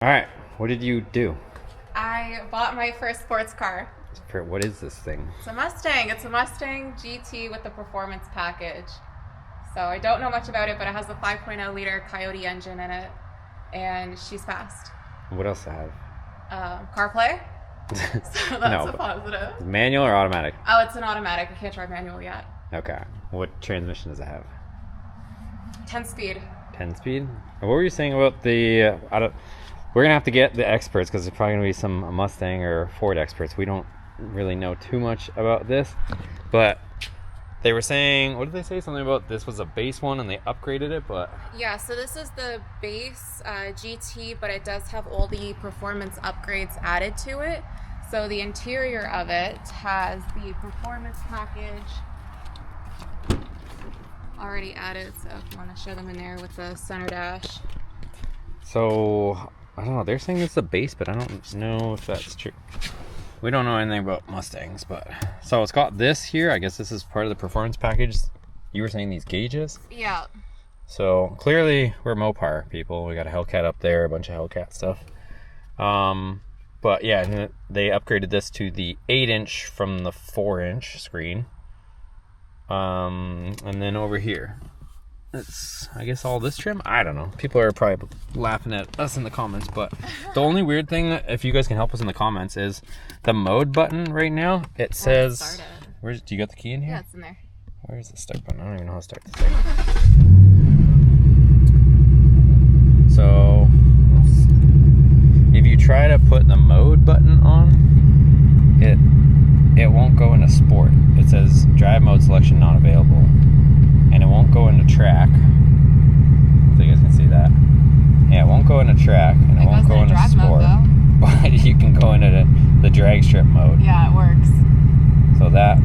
All right, what did you do? I bought my first sports car. What is this thing? It's a Mustang. It's a Mustang GT with the performance package. So I don't know much about it, but it has the 5.0 liter Coyote engine in it, and she's fast. What else do I have? CarPlay. So that's No, a positive. manual or automatic? Oh, it's an automatic. I can't drive manual yet. Okay. What transmission does it have? 10 speed. 10 speed? What were you saying about the... we're going to have to get the experts because there's probably going to be some Mustang or Ford experts. We don't really know too much about this. But they were saying... What did they say? Something about this was a base one and they upgraded it, but... Yeah, so this is the base GT, but it does have all the performance upgrades added to it. So the interior of it has the performance package already added, so if you want to show them in there with the center dash. So, I don't know. They're saying this is a base, but I don't know if that's true. We don't know anything about Mustangs, but... So it's got this here. I guess this is part of the performance package. You were saying these gauges? Yeah. So, clearly, we're Mopar people. We got a Hellcat up there, a bunch of Hellcat stuff. But yeah, they upgraded this to the 8-inch from the 4-inch screen. And then over here, it's, I guess, all this trim. I don't know. People are probably laughing at us in the comments, but the only weird thing, if you guys can help us in the comments, is the mode button right now. It says, where's, do you got the key in here? Yeah, it's in there. Where's the start button? I don't even know how to start this thing. So, if you try to put the mode button on, it won't go into sport. It says drive mode selection not available, and it won't go into track. So you guys can see that. Yeah, it won't go into track, and it won't go into sport. Mode, but you can go into the drag strip mode. Yeah, it works. So that,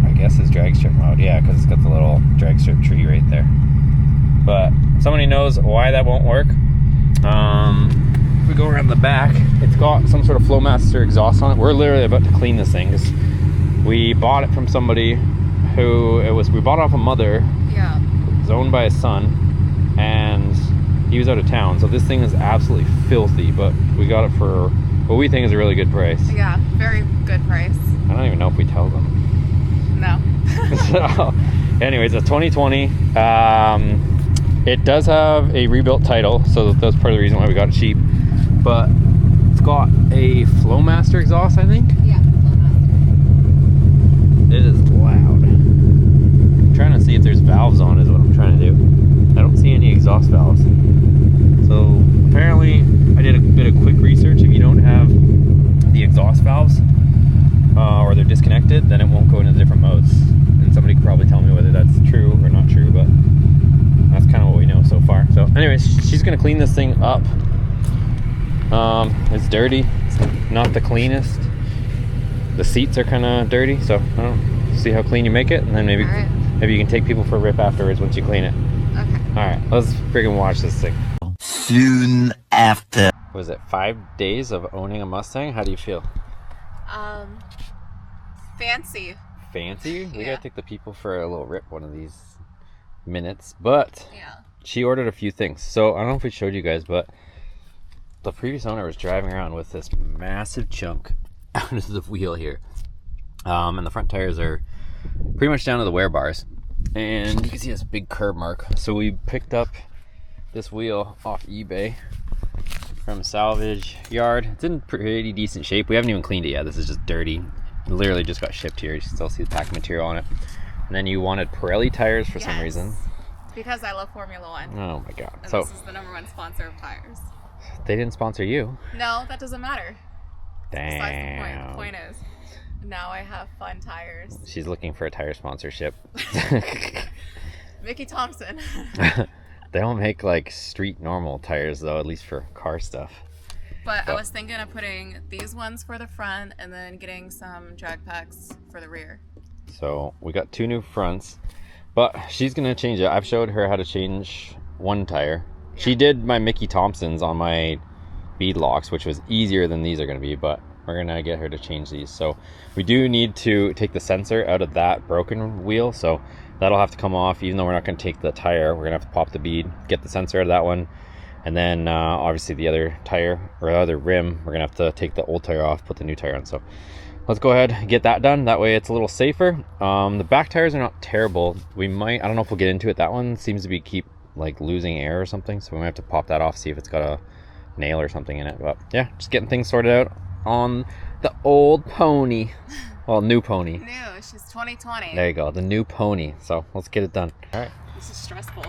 I guess, is drag strip mode. Yeah, because it's got the little drag strip tree right there. But if somebody knows why that won't work, if we go around the back, it's got some sort of Flowmaster exhaust on it. We're literally about to clean this thing. We bought it from somebody who we bought it off a mother. Yeah. It was owned by his son, and he was out of town. So this thing is absolutely filthy, but we got it for what we think is a really good price. Yeah, very good price. I don't even know if we tell them. No. So, anyways, it's 2020. It does have a rebuilt title, so that's part of the reason why we got it cheap. But it's got a Flowmaster exhaust, I think. Yeah, Flowmaster. It is loud. I'm trying to see if there's valves on, is what I'm trying to do. I don't see any exhaust valves. So apparently, I did a bit of quick research. If you don't have the exhaust valves, or they're disconnected, then it won't go into the different modes. And somebody could probably tell me whether that's true or not true, but that's kind of what we know so far. So anyways, she's gonna clean this thing up. It's dirty. It's not the cleanest. The seats are kind of dirty, so I don't know, see how clean you make it, and then maybe maybe you can take people for a rip afterwards once you clean it. Okay. All right, let's friggin' watch this thing. Soon after. Was it 5 days of owning a Mustang? How do you feel? Fancy. Fancy? We Yeah. gotta take the people for a little rip one of these minutes, but Yeah. she ordered a few things. So I don't know if we showed you guys, but the previous owner was driving around with this massive chunk out of the wheel here, and the front tires are pretty much down to the wear bars, and you can see this big curb mark. So we picked up this wheel off eBay from a salvage yard. It's in pretty decent shape. We haven't even cleaned it yet. This is just dirty. It literally just got shipped here. You still see the packing material on it. And then you wanted Pirelli tires for some reason. Because I love Formula One. Oh my god. And So this is the #1 sponsor of tires. they didn't sponsor you. No, that doesn't matter. Damn. Besides the point. The point is, now I have fun tires. She's looking for a tire sponsorship. Mickey Thompson. They don't make like street normal tires though, at least for car stuff. But I was thinking of putting these ones for the front and then getting some drag packs for the rear. So we got 2 new fronts, but she's gonna change it. I've showed her how to change one tire. Yeah. She did my Mickey Thompsons on my bead locks, which was easier than these are gonna be, but we're gonna get her to change these. So we do need to take the sensor out of that broken wheel, so that'll have to come off. Even though we're not gonna take the tire, we're gonna have to pop the bead, get the sensor out of that one, And then obviously the other tire or other rim, we're gonna have to take the old tire off, put the new tire on. So let's go ahead and get that done. That way it's a little safer. The back tires are not terrible. We might, I don't know if we'll get into it. That one seems to be keep like losing air or something. So we might have to pop that off, see if it's got a nail or something in it. But yeah, just getting things sorted out on the old pony. Well, new pony. New, she's 2020. There you go, the new pony. So let's get it done. All right. This is stressful.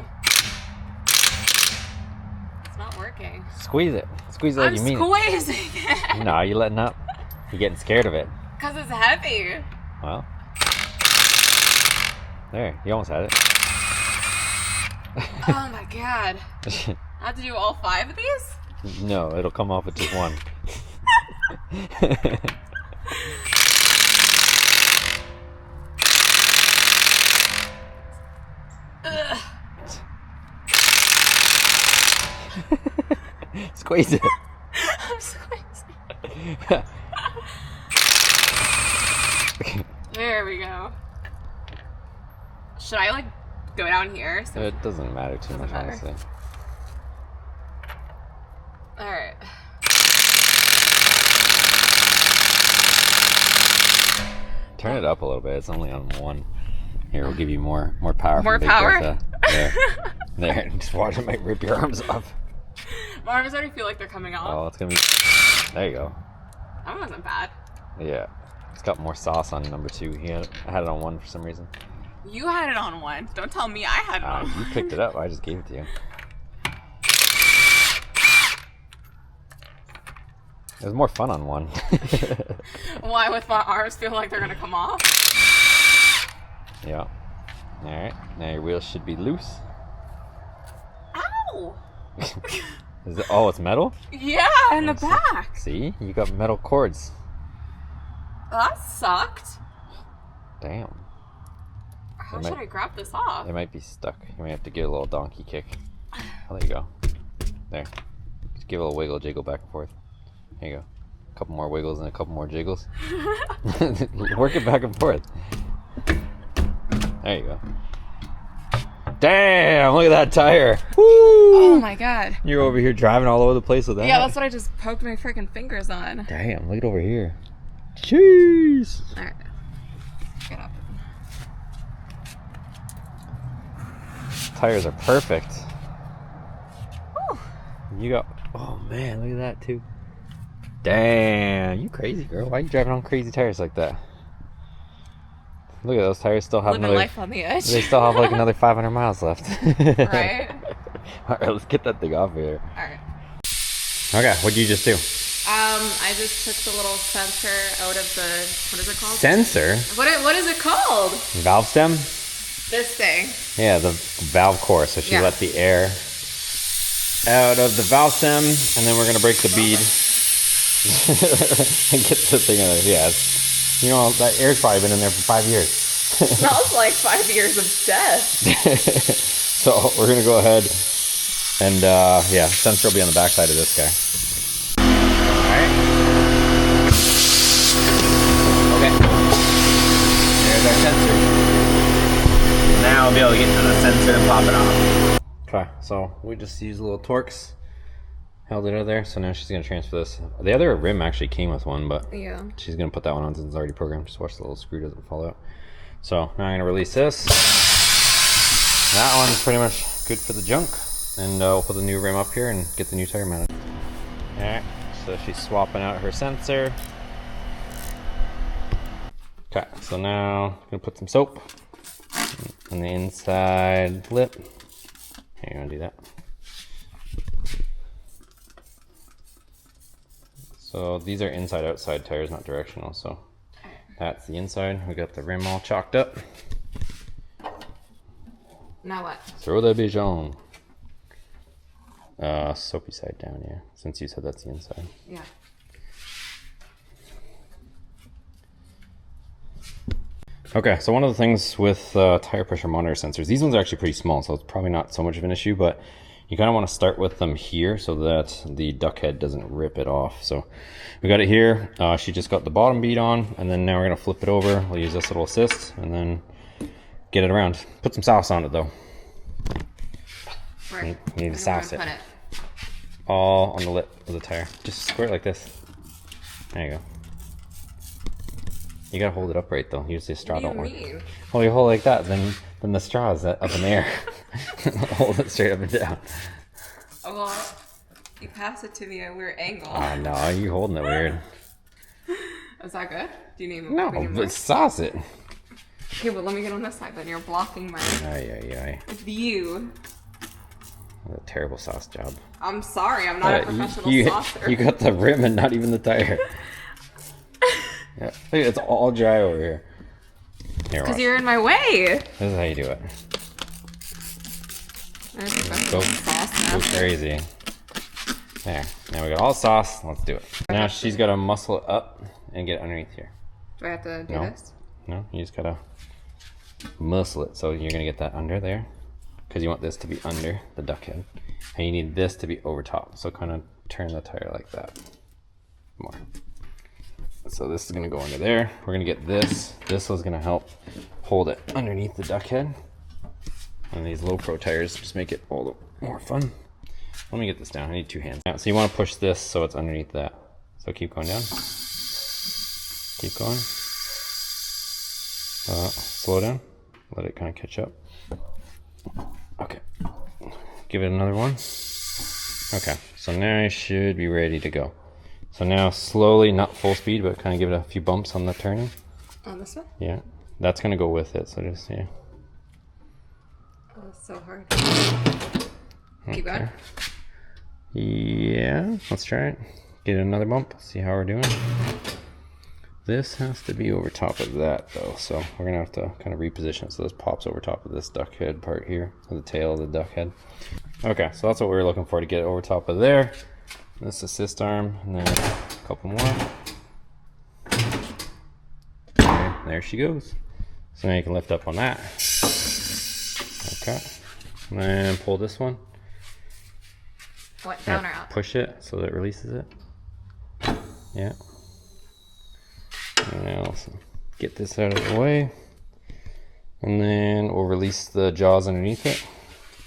It's not working. Squeeze it. Squeeze it like you mean it. I'm squeezing it. No, you letting up. You're getting scared of it. Because it's heavy. Well. There, you almost had it. Oh my god. I have to do all 5 of these? No, it'll come off with just one. Squeeze it. I'm squeezing. There we go. Should I like go down here? So It doesn't matter too much, matter. honestly. Alright. Turn it up a little bit. It's only on 1. Here, we'll give you more power. More from Big power? Bertha. There. There. Just watch it might rip your arms off. My arms already feel like they're coming off. Oh, it's gonna be. There you go. That wasn't bad. Yeah. It's got more sauce on number 2. I had it on 1 for some reason. You had it on 1. Don't tell me I had it on You 1. picked it up. I just gave it to you. It was more fun on 1. Why, with my arms feel like they're gonna come off? Yeah. Alright. Now your wheels should be loose. Ow! Is it, oh, it's metal? Yeah, in the back. See? You got metal cords. That sucked. Damn. How It should might- I grab this off? It might be stuck. You might have to give it a little donkey kick. Oh, there you go. There. Just give it a little wiggle, jiggle back and forth. There you go. A couple more wiggles and a couple more jiggles. Work it back and forth. There you go. Damn, look at that tire. Woo! Oh my god. You're over here driving all over the place with that. Yeah, that's what I just poked my freaking fingers on. Damn, look at over here. Jeez. Alright. Get up. Tires are perfect. Whew. You got, oh man, look at that too. Damn, you crazy girl. Why are you driving on crazy tires like that? Look at those tires still have Living life on the edge. They still have like another 500 miles left. Right? Alright, let's get that thing off here. Alright. Okay, what'd you just do? I just took the little sensor out of the, what is it called? Sensor? What is it called? Valve stem? This thing. Yeah, the valve core. So she Yeah. let the air out of the valve stem, and then we're gonna break the bead and get the thing out of there. Yeah, you know, that air's probably been in there for 5 years. Smells like 5 years of death. So we're gonna go ahead and yeah, sensor will be on the back side of this guy. Alright. Okay. There's our sensor. Now I'll be able to get to the sensor and pop it off. Okay, so we just used little Torx. Held it out there, so now she's gonna transfer this. The other rim actually came with one, but Yeah. she's gonna put that one on since it's already programmed. Just watch the little screw doesn't fall out. So now I'm gonna release this. That one's pretty much good for the junk. And we'll put the new rim up here and get the new tire mounted. Alright, so she's swapping out her sensor. Okay, so now I'm gonna put some soap on the inside lip. Here, you wanna do that? So these are inside outside tires, not directional. So that's the inside. We got the rim all chalked up. Now what? Throw that bitch on. Soapy side down, yeah. Since you said that's the inside. Yeah. Okay, so one of the things with tire pressure monitor sensors, these ones are actually pretty small, so it's probably not so much of an issue, but you kind of want to start with them here so that the duck head doesn't rip it off. So we got it here. She just got the bottom bead on, and then now we're going to flip it over. We'll use this little assist and then get it around. Put some sauce on it though. Where? You need to sauce it. Put it. all on the lip of the tire. Just squirt it like this. There you go. You gotta hold it upright though. Usually a straw don't work. Well, you hold it like that, then the straw is up in the air. Hold it straight up and down. Oh, well, you pass it to me at a weird angle. Oh no, you holding it weird. Is that good? Do you need No, but sauce it. Okay, well, let me get on this side then. You're blocking my view. What a terrible sauce job. I'm sorry, I'm not a professional saucer. You got the rim and not even the tire. Yeah, look, it's all dry over here. Because you're in my way. This is how you do it. Go crazy. There. Now we got all sauce. Let's do it. Now she's got to muscle it up and get it underneath here. Do I have to do this? No, you just got to muscle it. So you're going to get that under there. Because you want this to be under the duck head. And you need this to be over top. So kind of turn the tire like that. More. So this is going to go under there. We're going to get this. This is going to help hold it underneath the duck head. And these low pro tires just make it all the more fun. Let me get this down. I need 2 hands. So you want to push this so it's underneath that. So keep going down. Keep going. Slow down. Let it kind of catch up. Okay. Give it another one. Okay. So now you should be ready to go. So now slowly, not full speed, but kind of give it a few bumps on the turning. On this one? Yeah. That's going to go with it. So just, yeah. Oh, it's so hard. Keep going. Yeah. Let's try it. Get another bump. See how we're doing. This has to be over top of that though. So we're going to have to kind of reposition it so this pops over top of this duck head part here. Or the tail of the duck head. Okay. So that's what we were looking for, to get it over top of there. This assist arm, and then a couple more. There she goes. So now you can lift up on that. Okay. And then pull this one. What, down or out? Push it so that it releases it. Yeah. And now let's get this out of the way. And then we'll release the jaws underneath it.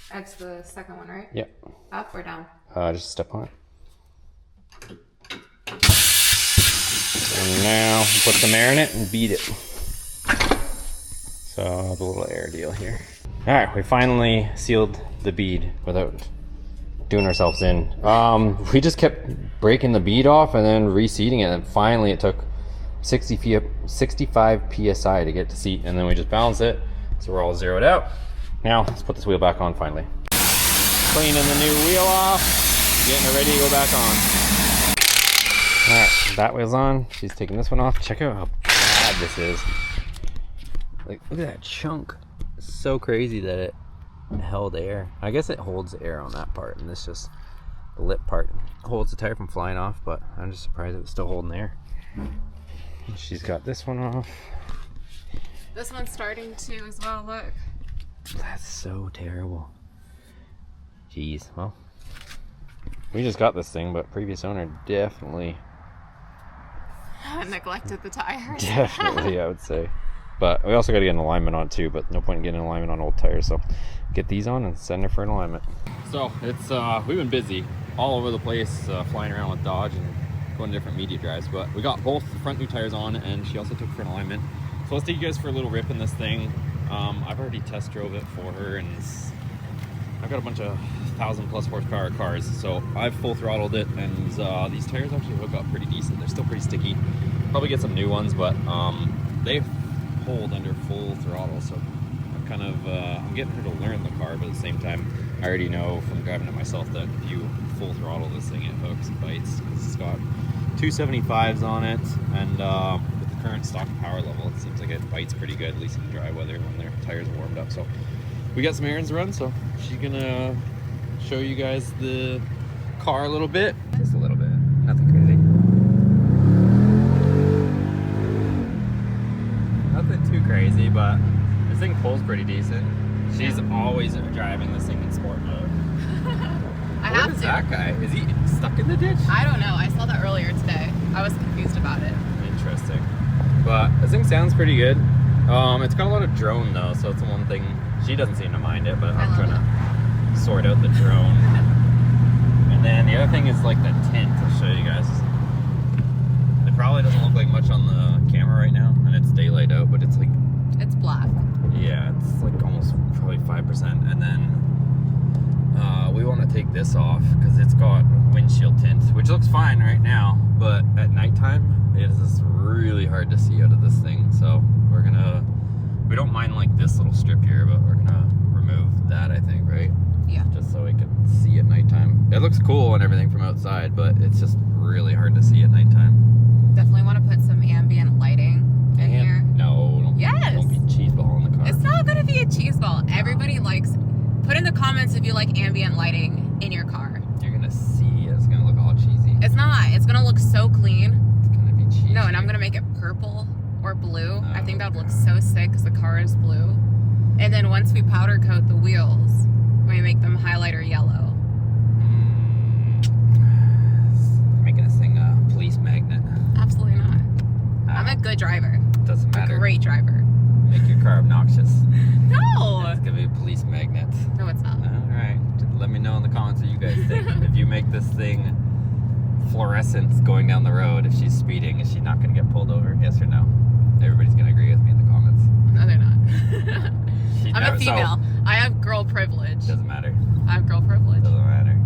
That's the second one, right? Yep. Up or down? Just step on it. And now put some air in it and beat it. So I'll have a little air deal here. All right, we finally sealed the bead without doing ourselves in. We just kept breaking the bead off and then reseating it, and finally it took 65 psi to get to seat, and then we just balanced it, so we're all zeroed out. Now let's put this wheel back on finally. Cleaning the new wheel off, getting it ready to go back on. Alright, that wheel's on. She's taking this one off. Check out how bad this is. Like, look at that chunk. It's so crazy that it held air. I guess it holds air on that part, and this just, the lip part holds the tire from flying off, but I'm just surprised it was still holding air. And she's got this one off. This one's starting to as well, look. That's so terrible. Jeez, well, we just got this thing, but previous owner definitely neglected the tires. Definitely, I would say. But we also got to get an alignment on too, but no point in getting an alignment on old tires, so get these on and send her for an alignment. So it's we've been busy all over the place, flying around with Dodge and going to different media drives, but we got both the front new tires on, and she also took for an alignment. So let's take you guys for a little rip in this thing. I've already test drove it for her, and I've got a bunch of 1,000+ horsepower cars, so I've full throttled it, and these tires actually hook up pretty decent. They're still pretty sticky. Probably get some new ones, but they hold under full throttle, so I'm kind of I'm getting her to learn the car, but at the same time I already know from driving it myself that if you full throttle this thing, it hooks and bites. It's got 275s on it, and with the current stock power level, it seems like it bites pretty good, at least in dry weather when their tires are warmed up. So we got some errands to run, so she's gonna show you guys the car a little bit. Just a little bit, nothing crazy. Nothing too crazy, but this thing pulls pretty decent. She's always driving this thing in sport mode. I have to. That guy? Is he stuck in the ditch? I don't know. I saw that earlier today. I was confused about it. Interesting. But this thing sounds pretty good. It's got a lot of drone though, so it's the one thing she doesn't seem to mind it, but I'm trying to sort out the drone. And then the other thing is like the tint. I'll show you guys. It probably doesn't look like much on the camera right now, and it's daylight out, but it's like... It's black. Yeah, it's like almost probably 5%. And then we want to take this off because it's got windshield tint, which looks fine right now, but at nighttime it is really hard to see out of this thing. So we don't mind like this little strip here, but we're gonna remove that, I think, right? Yeah. Just so we can see at nighttime. It looks cool and everything from outside, but it's just really hard to see at nighttime. Definitely want to put some ambient lighting in here. No, don't, Yes. Don't be cheeseball in the car. It's not gonna be a cheese ball. Everybody likes. Put in the comments if you like ambient lighting in your car. You're gonna see it's gonna look all cheesy. It's not. It's gonna look so clean. It's gonna be cheesy. No, and I'm gonna make it purple or blue. I think that would look so sick because the car is blue. And then once we powder coat the wheels, we make them highlighter yellow. Making this thing a police magnet. Absolutely not. I'm a good driver. Doesn't matter. A great driver. Make your car obnoxious. No. It's gonna be a police magnet. No, it's not. Alright. Let me know in the comments what you guys think. If you make this thing fluorescent going down the road, if she's speeding, is she not gonna get pulled over? Yes or no? Everybody's gonna agree with me in the comments. No, they're not. I'm a female. I have girl privilege. Doesn't matter. I have girl privilege. Doesn't matter.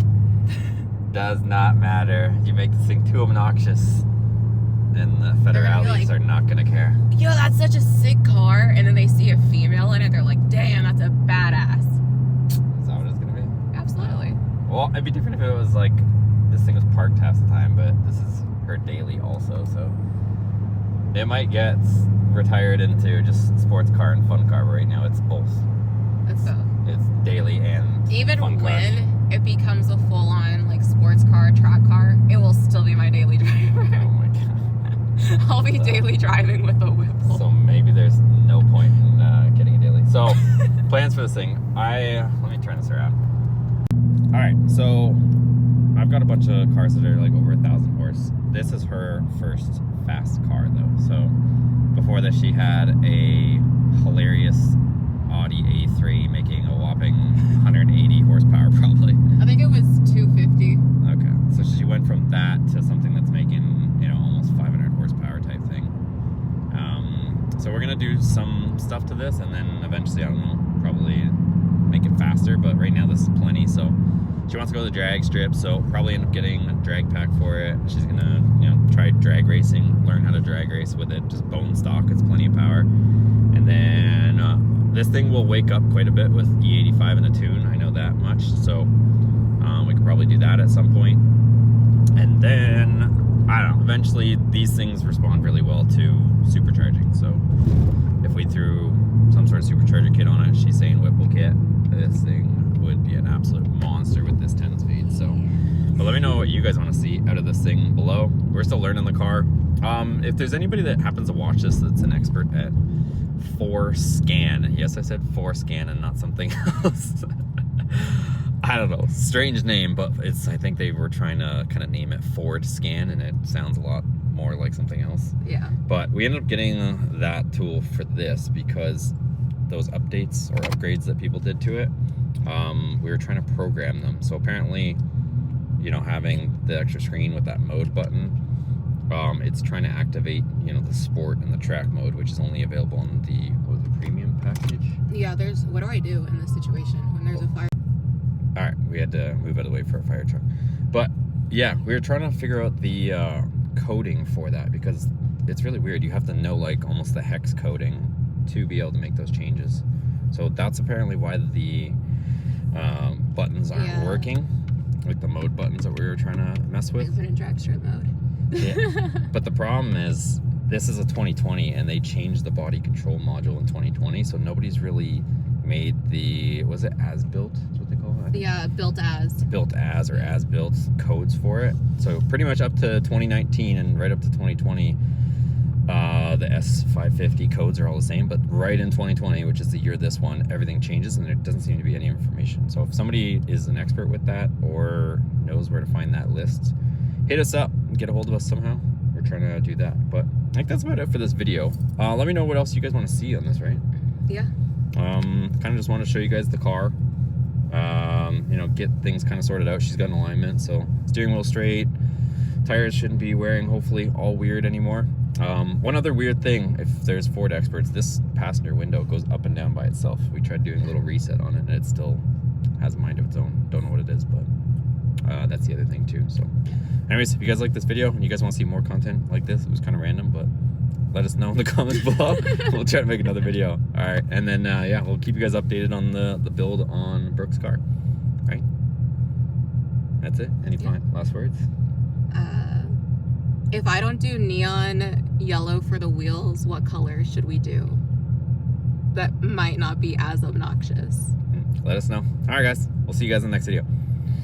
Does not matter. You make this thing too obnoxious, and the federales are not gonna care. Yo, that's such a sick car. And then they see a female in it, they're like, damn, that's a badass. Is that what it's gonna be? Absolutely. Well, it'd be different if it was like this thing was parked half the time, but this is her daily also, so it might get retired into just sports car and fun car. But right now, it's both. It's daily and even fun car. when it becomes a full-on like sports car, track car, it will still be my daily driver. Oh my god. I'll be daily driving with a Whipple. So maybe there's no point in getting a daily. So plans for this thing. Let me turn this around. All right, so I've got a bunch of cars that are like over 1,000 horse. This is her first fast car though. So before this, she had a hilarious Audi A3 making a whopping 180 horsepower probably. I think it was 250. Okay, so she went from that to something that's making, you know, almost 500 horsepower type thing. So we're gonna do some stuff to this, and then eventually, I don't know, probably make it faster, but right now this is plenty. So she wants to go to the drag strip, so probably end up getting a drag pack for it. She's gonna, you know, try drag racing, learn how to drag race with it, just bone stock, it's plenty of power. And then this thing will wake up quite a bit with E85 in a tune, I know that much, so we could probably do that at some point. And then, I don't know, eventually these things respond really well to supercharging, so if we threw some sort of supercharger kit on it, she's saying Whipple kit, this thing would be an absolute monster with this 10 speed. So, but let me know what you guys want to see out of this thing below. We're still learning the car. If there's anybody that happens to watch this that's an expert at 4Scan, yes, I said 4Scan and not something else. I don't know, strange name, but it's, I think they were trying to kind of name it Ford Scan, and it sounds a lot more like something else. Yeah. But we ended up getting that tool for this because those updates or upgrades that people did to it, we were trying to program them. So apparently, you know, having the extra screen with that mode button, it's trying to activate, you know, the sport and the track mode, which is only available in the, what was the premium package? Yeah, there's, what do I do in this situation when there's a fire? All right, we had to move out of the way for a fire truck. But yeah, we were trying to figure out the coding for that, because it's really weird. You have to know like almost the hex coding to be able to make those changes. So that's apparently why the buttons aren't working, like the mode buttons that we were trying to mess with. I put in drag strip mode. Yeah. But the problem is, this is a 2020, and they changed the body control module in 2020, so nobody's really made the, was it as built? Is what they call it? Yeah, built as. Built as, or as built codes for it. So pretty much up to 2019 and right up to 2020, the S550 codes are all the same, but right in 2020, which is the year this one, everything changes and there doesn't seem to be any information. So if somebody is an expert with that or knows where to find that list, hit us up and get a hold of us somehow. We're trying to do that. But I think that's about it for this video. Let me know what else you guys want to see on this, right? Yeah. Kind of just want to show you guys the car. You know, get things kind of sorted out. She's got an alignment, so steering wheel straight. Tires shouldn't be wearing, hopefully, all weird anymore. One other weird thing, if there's Ford experts, this passenger window goes up and down by itself. We tried doing a little reset on it, and it still has a mind of its own. Don't know what it is, but that's the other thing too. So anyways, if you guys like this video and you guys want to see more content like this, it was kind of random, but let us know in the comments below. We'll try to make another video. All right, and then yeah, we'll keep you guys updated on the build on Brooke's car. All right, that's it. Any last words? If I don't do neon yellow for the wheels, what color should we do? That might not be as obnoxious. Let us know. All right, guys. We'll see you guys in the next video.